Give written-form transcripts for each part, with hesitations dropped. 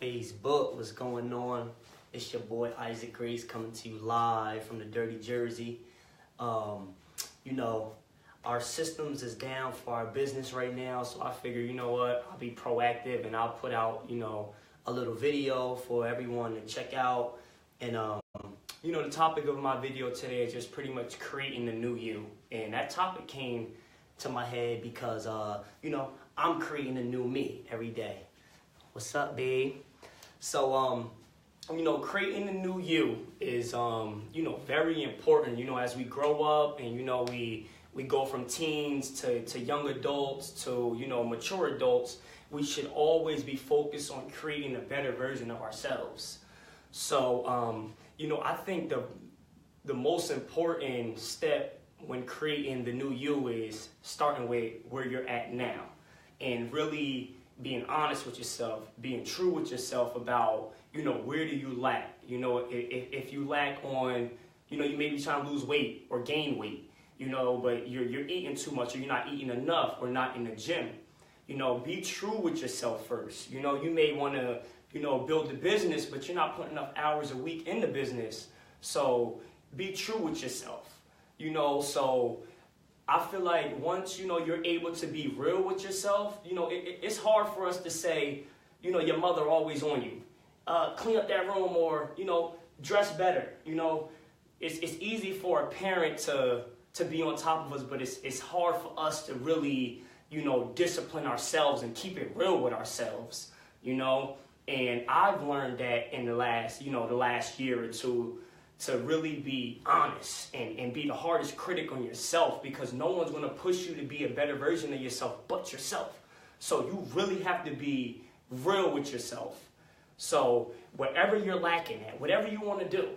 Facebook, what's going on? It's your boy Isaac Grace coming to you live from the dirty Jersey. Our systems is down for our business right now, so I figure, you know what, I'll be proactive and I'll put out, a little video for everyone to check out. And the topic of my video today is just pretty much creating the new you. And that topic came to my head because I'm creating a new me every day. What's up, babe? So creating the new you is very important, as we grow up and we go from teens to young adults to mature adults. We should always be focused on creating a better version of ourselves. So I think the most important step when creating the new you is starting with where you're at now and really being honest with yourself, being true with yourself about, where do you lack? If you lack on, you may be trying to lose weight or gain weight, but you're eating too much or you're not eating enough or not in the gym. Be true with yourself first. You may want to, build the business, but you're not putting enough hours a week in the business. So be true with yourself, so I feel like once, you're able to be real with yourself, it's hard for us to say, your mother always on you. Clean up that room or, dress better. It's easy for a parent to be on top of us, but it's hard for us to really, discipline ourselves and keep it real with ourselves, And I've learned that in the last year or two, to really be honest and be the hardest critic on yourself, because no one's going to push you to be a better version of yourself but yourself. So you really have to be real with yourself. So whatever you're lacking at, whatever you want to do,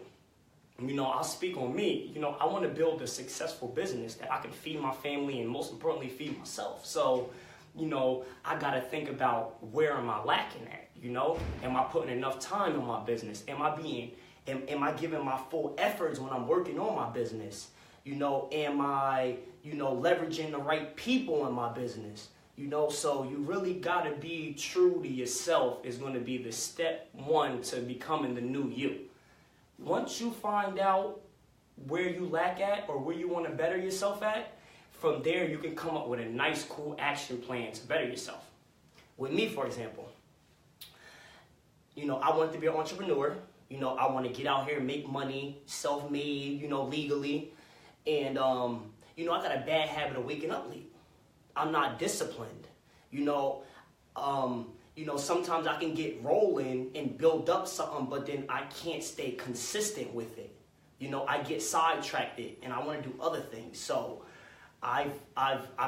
I'll speak on me. I want to build a successful business that I can feed my family and most importantly feed myself. So, I got to think about where am I lacking at, Am I putting enough time in my business? Am I giving my full efforts when I'm working on my business? Am I, leveraging the right people in my business? So you really got to be true to yourself is going to be the step one to becoming the new you. Once you find out where you lack at or where you want to better yourself at, from there you can come up with a nice, cool action plan to better yourself. With me, for example, I want to be an entrepreneur. I want to get out here and make money, self-made, legally. And, I got a bad habit of waking up late. I'm not disciplined. Sometimes I can get rolling and build up something, but then I can't stay consistent with it. I get sidetracked and I want to do other things. So I've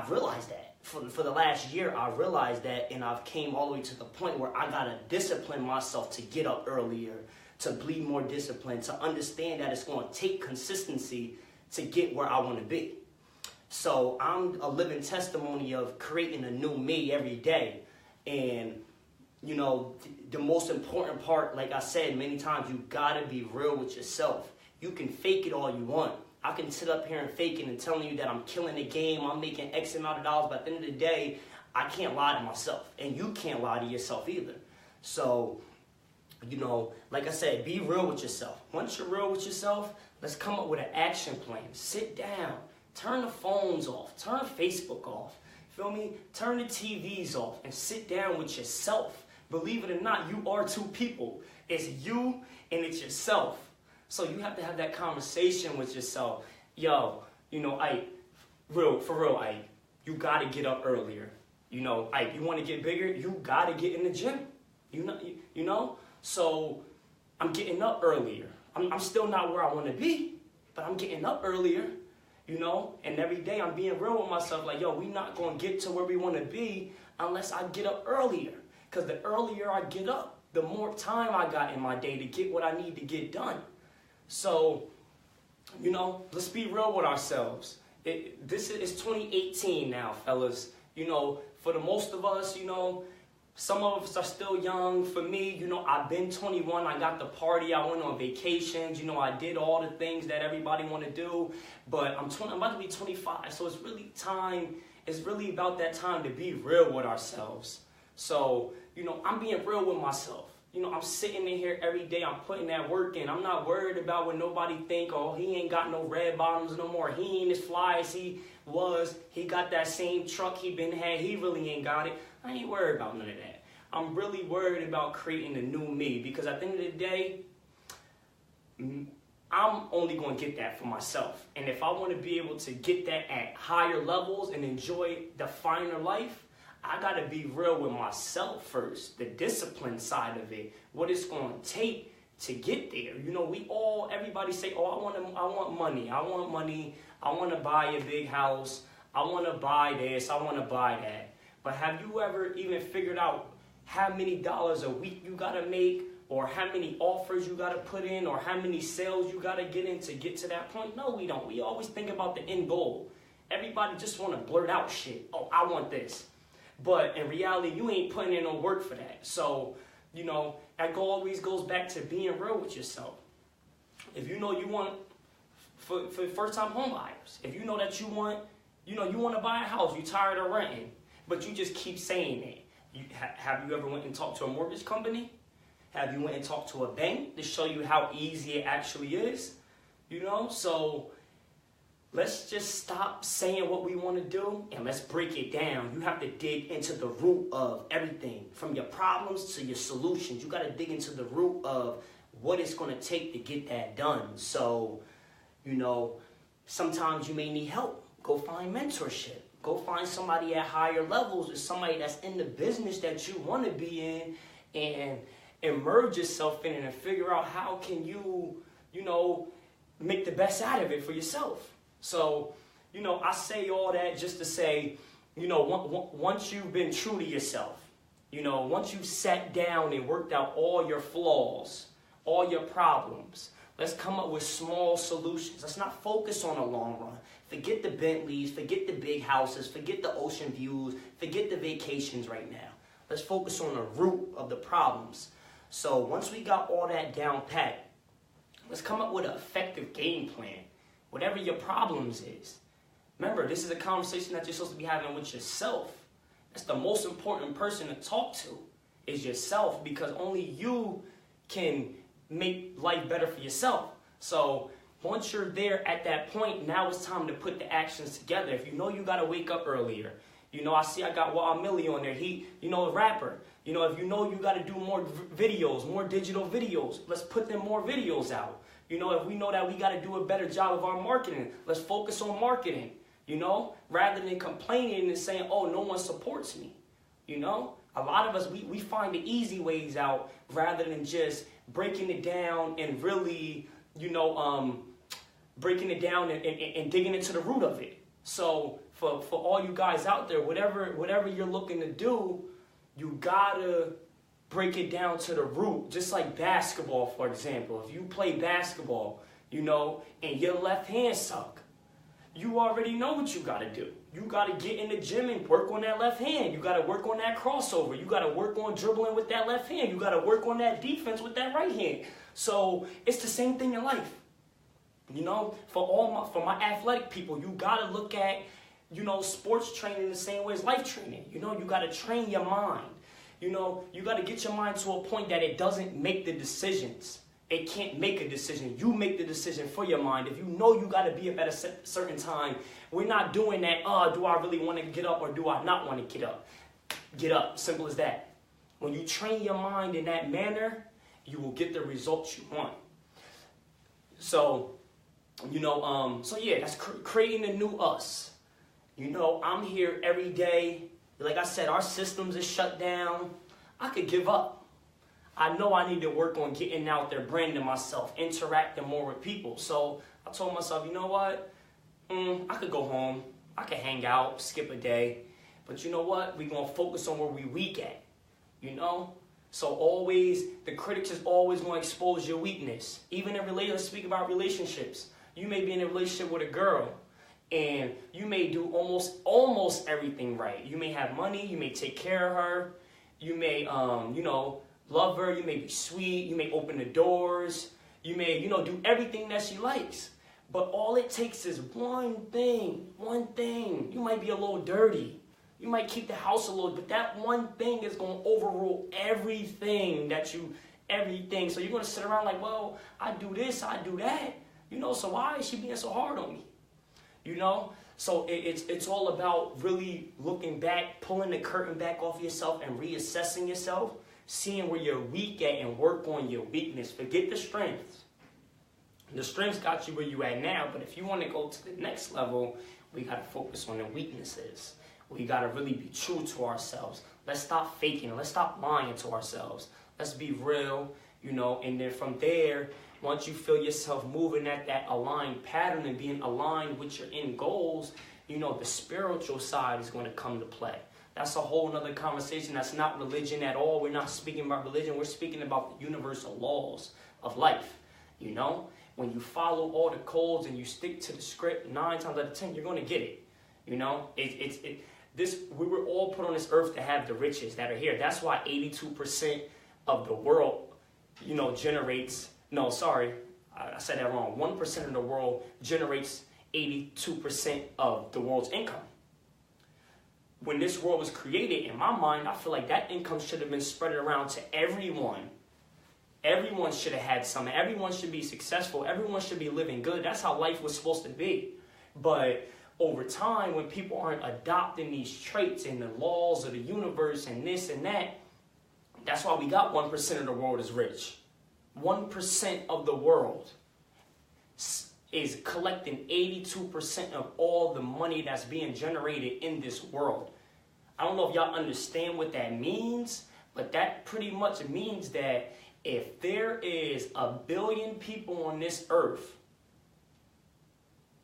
realized that. For the last year, I realized that, and I've came all the way to the point where I got to discipline myself to get up earlier, to be more disciplined, to understand that it's going to take consistency to get where I want to be. So I'm a living testimony of creating a new me every day. And, the most important part, like I said many times, you got to be real with yourself. You can fake it all you want. I can sit up here and fake it and telling you that I'm killing the game, I'm making X amount of dollars, but at the end of the day, I can't lie to myself. And you can't lie to yourself either. So, like I said, be real with yourself. Once you're real with yourself, let's come up with an action plan. Sit down. Turn the phones off. Turn Facebook off. Feel me? Turn the TVs off and sit down with yourself. Believe it or not, you are two people. It's you and it's yourself. So you have to have that conversation with yourself. Yo, for real, you got to get up earlier. You want to get bigger? You got to get in the gym. So I'm getting up earlier. I'm still not where I want to be, but I'm getting up earlier. And every day I'm being real with myself, like, yo, we not going to get to where we want to be unless I get up earlier. Because the earlier I get up, the more time I got in my day to get what I need to get done. So, let's be real with ourselves. This is 2018 now, fellas. For the most of us, some of us are still young. For me, I've been 21. I got the party. I went on vacations. I did all the things that everybody want to do. But I'm about to be 25. So it's really about that time to be real with ourselves. So, I'm being real with myself. I'm sitting in here every day. I'm putting that work in. I'm not worried about what nobody think. Oh, he ain't got no red bottoms no more. He ain't as fly as he was. He got that same truck he been had. He really ain't got it. I ain't worried about none of that. I'm really worried about creating a new me, because at the end of the day, I'm only going to get that for myself. And if I want to be able to get that at higher levels and enjoy the finer life, I got to be real with myself first. The discipline side of it, what it's going to take to get there. Everybody say, oh, I want money. I want to buy a big house. I want to buy this. I want to buy that. But have you ever even figured out how many dollars a week you got to make, or how many offers you got to put in, or how many sales you got to get in to get to that point? No, we don't. We always think about the end goal. Everybody just want to blurt out shit. Oh, I want this. But in reality, you ain't putting in no work for that. So, that always goes back to being real with yourself. If you know you want, for first-time home buyers, if you know that you want to buy a house, you're tired of renting, but you just keep saying it. Have you ever went and talked to a mortgage company? Have you went and talked to a bank to show you how easy it actually is? So let's just stop saying what we want to do and let's break it down. You have to dig into the root of everything, from your problems to your solutions. You got to dig into the root of what it's going to take to get that done. So, sometimes you may need help. Go find mentorship. Go find somebody at higher levels, or somebody that's in the business that you want to be in, and immerse yourself in it and figure out how can you, make the best out of it for yourself. So, I say all that just to say, once you've been true to yourself, once you've sat down and worked out all your flaws, all your problems, let's come up with small solutions. Let's not focus on the long run. Forget the Bentleys, forget the big houses, forget the ocean views, forget the vacations right now. Let's focus on the root of the problems. So once we got all that down pat, let's come up with an effective game plan. Whatever your problems is. Remember, this is a conversation that you're supposed to be having with yourself. That's the most important person to talk to, is yourself, because only you can make life better for yourself. So once you're there at that point, now it's time to put the actions together. If you know you got to wake up earlier, I got Wild Millie on there. He, a rapper. If you know you got to do more videos, more digital videos, let's put them more videos out. If we know that we got to do a better job of our marketing, let's focus on marketing, rather than complaining and saying, oh, no one supports me. A lot of us, we find the easy ways out rather than just breaking it down and really, breaking it down and digging into the root of it. So for all you guys out there, whatever you're looking to do, you gotta break it down to the root. Just like basketball, for example. If you play basketball, and your left hand suck, you already know what you gotta do. You gotta get in the gym and work on that left hand. You gotta work on that crossover. You gotta work on dribbling with that left hand. You gotta work on that defense with that right hand. So it's the same thing in life. For my athletic people, you gotta look at, sports training the same way as life training. You gotta train your mind. You gotta get your mind to a point that it doesn't make the decisions. It can't make a decision. You make the decision for your mind. If you know you gotta be up at a certain time, we're not doing that, do I really want to get up or do I not want to get up? Get up, simple as that. When you train your mind in that manner, you will get the results you want. So, that's creating a new us. I'm here every day. Like I said, our systems are shut down. I could give up. I know I need to work on getting out there, branding myself, interacting more with people. So I told myself, you know what? I could go home. I could hang out, skip a day. But you know what? We're going to focus on where we weak at. So always, the critics is always going to expose your weakness. Even in let's speak about relationships. You may be in a relationship with a girl, and you may do almost everything right. You may have money. You may take care of her. You may, love her. You may be sweet. You may open the doors. You may, do everything that she likes. But all it takes is one thing. You might be a little dirty. You might keep the house a little, but that one thing is going to overrule everything everything. So you're going to sit around like, well, I do this, I do that. So why is she being so hard on me? So it's all about really looking back, pulling the curtain back off yourself and reassessing yourself, seeing where you're weak at and work on your weakness. Forget the strengths. The strengths got you where you at now, but if you want to go to the next level, we got to focus on the weaknesses. We got to really be true to ourselves. Let's stop faking. Let's stop lying to ourselves. Let's be real, and then from there, once you feel yourself moving at that aligned pattern and being aligned with your end goals, the spiritual side is going to come to play. That's a whole nother conversation. That's not religion at all. We're not speaking about religion. We're speaking about the universal laws of life. When you follow all the codes and you stick to the script 9 times out of 10, you're going to get it. We were all put on this earth to have the riches that are here. That's why 82% of the world, generates. No, sorry, I said that wrong. 1% of the world generates 82% of the world's income. When this world was created, in my mind, I feel like that income should have been spread around to everyone. Everyone should have had some. Everyone should be successful. Everyone should be living good. That's how life was supposed to be. But over time, when people aren't adopting these traits and the laws of the universe and this and that, that's why we got 1% of the world is rich. 1% of the world is collecting 82% of all the money that's being generated in this world. I don't know if y'all understand what that means, but that pretty much means that if there is 1 billion people on this earth,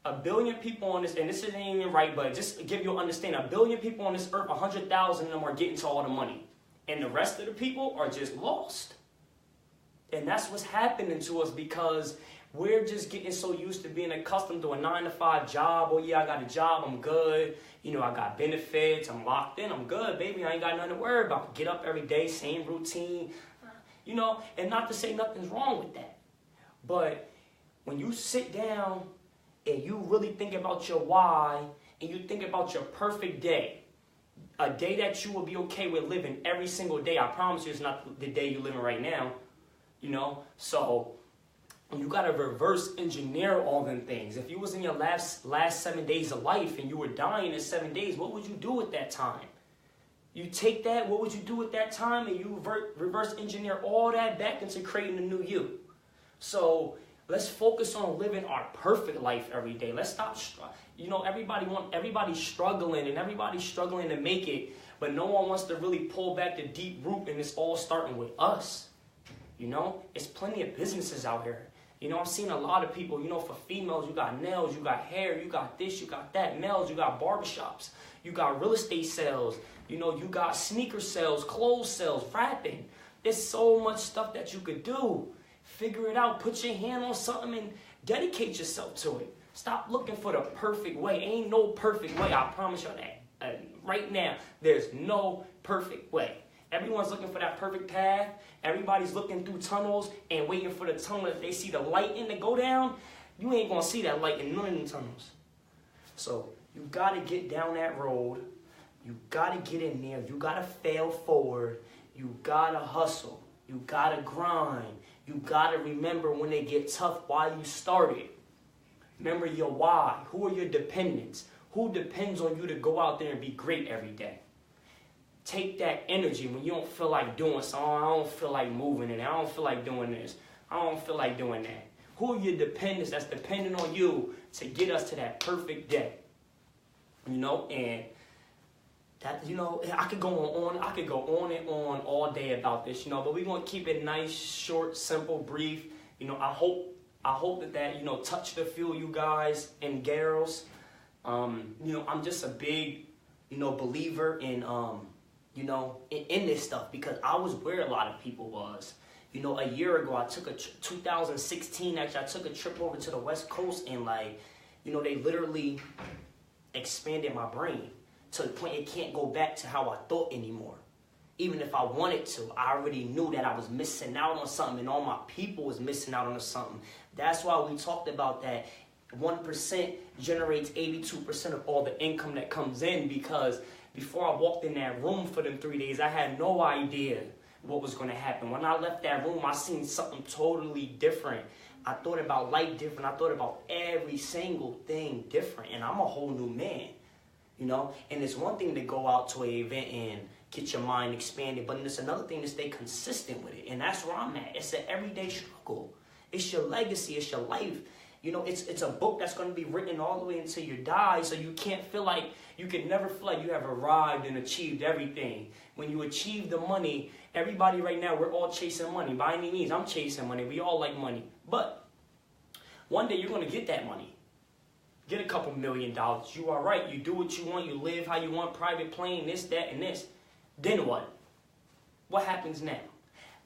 1 billion people on this, and this isn't even right, but just to give you an understanding, 1 billion people on this earth, 100,000 of them are getting to all the money. And the rest of the people are just lost. And that's what's happening to us because we're just getting so used to being accustomed to a 9-to-5 job. Oh yeah, I got a job, I'm good. I got benefits, I'm locked in, I'm good, baby. I ain't got nothing to worry about. Get up every day, same routine. And not to say nothing's wrong with that. But when you sit down and you really think about your why and you think about your perfect day, a day that you will be okay with living every single day, I promise you it's not the day you're living right now, So you got to reverse engineer all them things. If you was in your last 7 days of life and you were dying in 7 days, what would you do at that time? You take that, what would you do at that time? And you reverse engineer all that back into creating a new you. So let's focus on living our perfect life every day. Let's stop, everybody's struggling and everybody's struggling to make it, but no one wants to really pull back the deep root, and it's all starting with us. It's plenty of businesses out here. I'm seeing a lot of people, for females, you got nails, you got hair, you got this, you got that. Males, you got barbershops, you got real estate sales, you got sneaker sales, clothes sales, rapping. There's so much stuff that you could do. Figure it out, put your hand on something and dedicate yourself to it. Stop looking for the perfect way. Ain't no perfect way, I promise you that. Right now, there's no perfect way. Everyone's looking for that perfect path. Everybody's looking through tunnels and waiting for the tunnel. If they see the light in to go down, you ain't going to see that light in none of them tunnels. So you got to get down that road. You got to get in there. You got to fail forward. You got to hustle. You got to grind. You got to remember when they get tough why you started. Remember your why. Who are your dependents? Who depends on you to go out there and be great every day? Take that energy when you don't feel like doing something. I don't feel like moving it. I don't feel like doing this. I don't feel like doing that. Who are your dependents that's dependent on you to get us to that perfect day? And that, I could go on and on all day about this, but we're going to keep it nice, short, simple, brief. I hope that touched a few of you guys and girls. I'm just a big, believer in, in this stuff because I was where a lot of people was. A year ago, I took 2016, actually, I took a trip over to the West Coast and they literally expanded my brain to the point it can't go back to how I thought anymore. Even if I wanted to, I already knew that I was missing out on something and all my people was missing out on something. That's why we talked about that 1% generates 82% of all the income that comes in because before I walked in that room for them 3 days, I had no idea what was going to happen. When I left that room, I seen something totally different. I thought about life different. I thought about every single thing different. And I'm a whole new man, you know? And it's one thing to go out to an event and get your mind expanded, but it's another thing to stay consistent with it. And that's where I'm at. It's an everyday struggle. It's your legacy. It's your life. You know, it's a book that's going to be written all the way until you die, so you can't feel like, you can never feel like you have arrived and achieved everything. When you achieve the money, everybody right now, we're all chasing money. By any means, I'm chasing money. We all like money. But one day you're going to get that money. Get a couple $1 million. You are right. You do what you want. You live how you want. Private plane, this, that, and this. Then what? What happens now?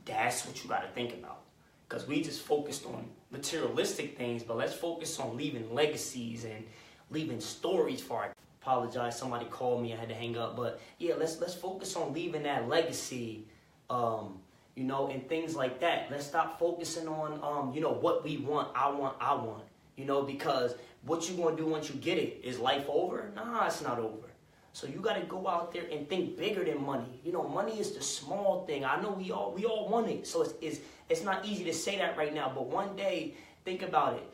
That's what you got to think about. Because we just focused on materialistic things, but let's focus on leaving legacies and leaving stories for it. Apologize, somebody called me, I had to hang up. But yeah, let's focus on leaving that legacy, you know, and things like that. Let's stop focusing on, you know, what we want, I want, you know, because what you going to do once you get it, is life over? Nah, it's not over. So you got to go out there and think bigger than money. You know, money is the small thing. I know we all want it. So it's not easy to say that right now. But one day, think about it.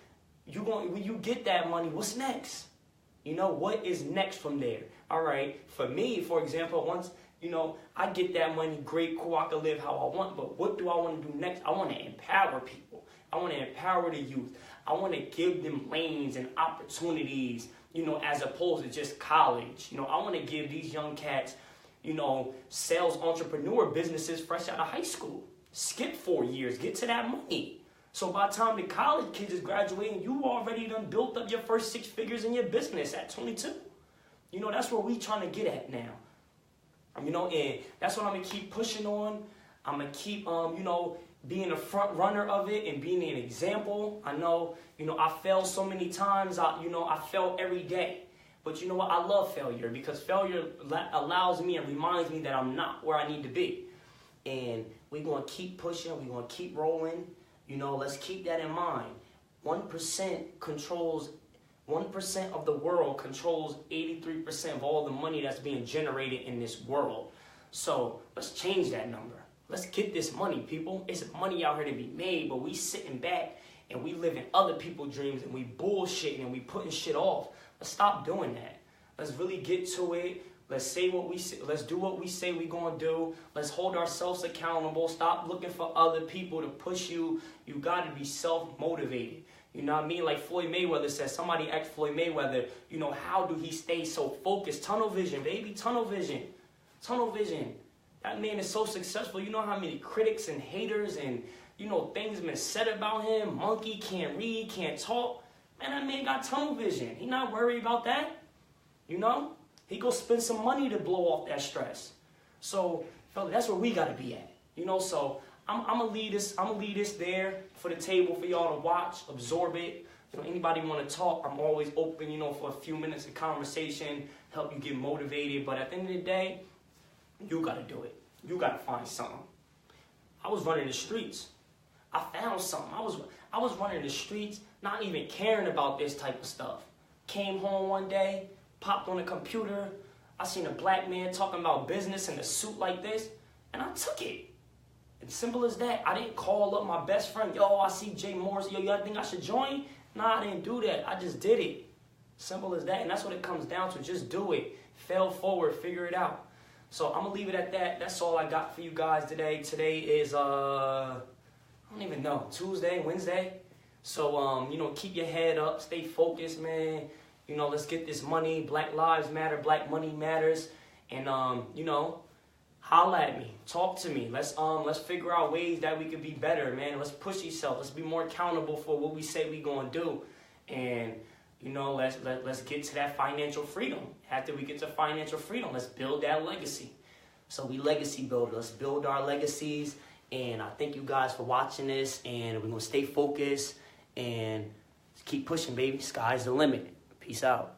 When you get that money, what's next? You know, what is next from there? All right. For me, for example, once, you know, I get that money, great, cool, I can live how I want. But what do I want to do next? I want to empower people. I want to empower the youth. I want to give them lanes and opportunities, you know, as opposed to just college. You know, I want to give these young cats, you know, sales entrepreneur businesses fresh out of high school. Skip 4 years, get to that money. So by the time the college kids is graduating, you already done built up your first 6 figures in your business at 22. You know, that's where we trying to get at now. You know, and that's what I'm going to keep pushing on. I'm going to keep, you know, being a front runner of it and being an example. I know, you know, I fail so many times. I fail every day. But you know what? I love failure because failure allows me and reminds me that I'm not where I need to be. And we're going to keep pushing. We're going to keep rolling. You know, let's keep that in mind. 1% of the world controls 83% of all the money that's being generated in this world. So let's change that number. Let's get this money, people. It's money out here to be made, but we sitting back and we living other people's dreams and we bullshitting and we putting shit off. Let's stop doing that. Let's really get to it. Let's say what we say. Let's do what we say we're going to do. Let's hold ourselves accountable. Stop looking for other people to push you. You got to be self-motivated. You know what I mean? Like Floyd Mayweather says, somebody asked Floyd Mayweather, you know, how do he stay so focused? Tunnel vision, baby, tunnel vision. Tunnel vision. That man is so successful. You know how many critics and haters and, you know, things been said about him. Monkey, can't read, can't talk. Man, that man got tunnel vision. He not worried about that. You know? He go spend some money to blow off that stress. So, fella, that's where we got to be at. You know, so I'm going to leave this there for the table for y'all to watch, absorb it. You know, anybody want to talk, I'm always open, you know, for a few minutes of conversation, help you get motivated. But at the end of the day, you got to do it. You got to find something. I was running the streets. I found something. I was running the streets, not even caring about this type of stuff. Came home one day, popped on the computer. I seen a black man talking about business in a suit like this, and I took it. It's simple as that. I didn't call up my best friend. Yo, I see Jay Morris. Yo, y'all think I should join? Nah, I didn't do that. I just did it. Simple as that. And that's what it comes down to. Just do it. Fail forward. Figure it out. So I'm going to leave it at that. That's all I got for you guys today. Today is, I don't even know, Tuesday, Wednesday. So, you know, keep your head up. Stay focused, man. You know, let's get this money. Black lives matter. Black money matters. And, you know, holla at me. Talk to me. Let's figure out ways that we could be better, man. Let's push yourself. Let's be more accountable for what we say we going to do. And, you know, let's get to that financial freedom. After we get to financial freedom, let's build that legacy. So we legacy builders. Let's build our legacies. And I thank you guys for watching this. And we're going to stay focused and keep pushing, baby. Sky's the limit. Peace out.